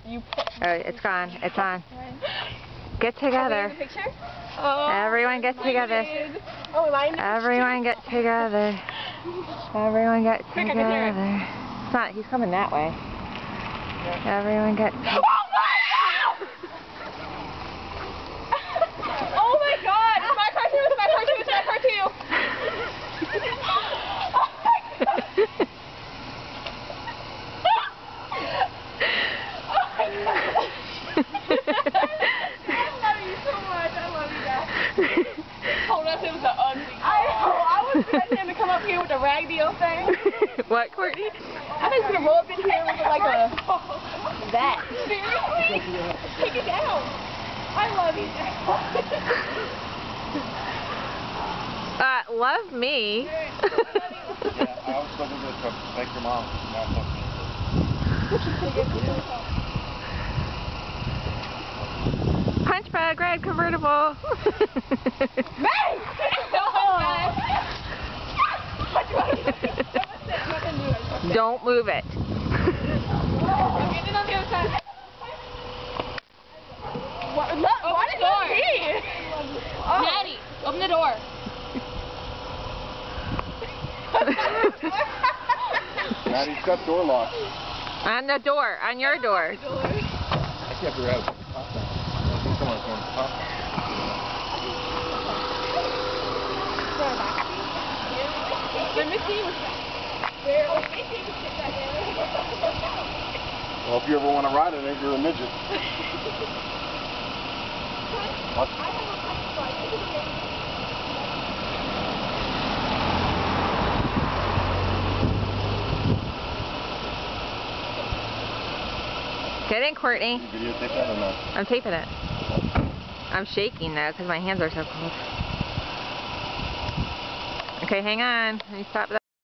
Alright, it's gone. It's on. Get together. Everyone get together. Everyone get together. Everyone get together. It's not, he's coming that way. Everyone get together. Oh my god! It's my car too! It's my car too! It's my car too! Oh my god! Oh my god! I love you so much. I love you guys. They told us it was an ugly car. I was expecting him to come up here with a rag deal thing. What, Courtney? I was gonna roll up in here with like a that. Seriously? Take it down. I love you. Love me. Yeah, I was looking to thank your mom. Punch bag, red convertible. Don't move it. I'm getting on the other side. What? Look, why did you see? Maddie, open the door. Maddie's got door locks. On the door, on your door. I can't figure out. Someone's going to pop. Let me see. Well, if you ever want to ride in it, you're a midget. Get in, Courtney. You videotape that or not? I'm taping it. I'm shaking though because my hands are so cold. Okay, hang on. Let me stop that.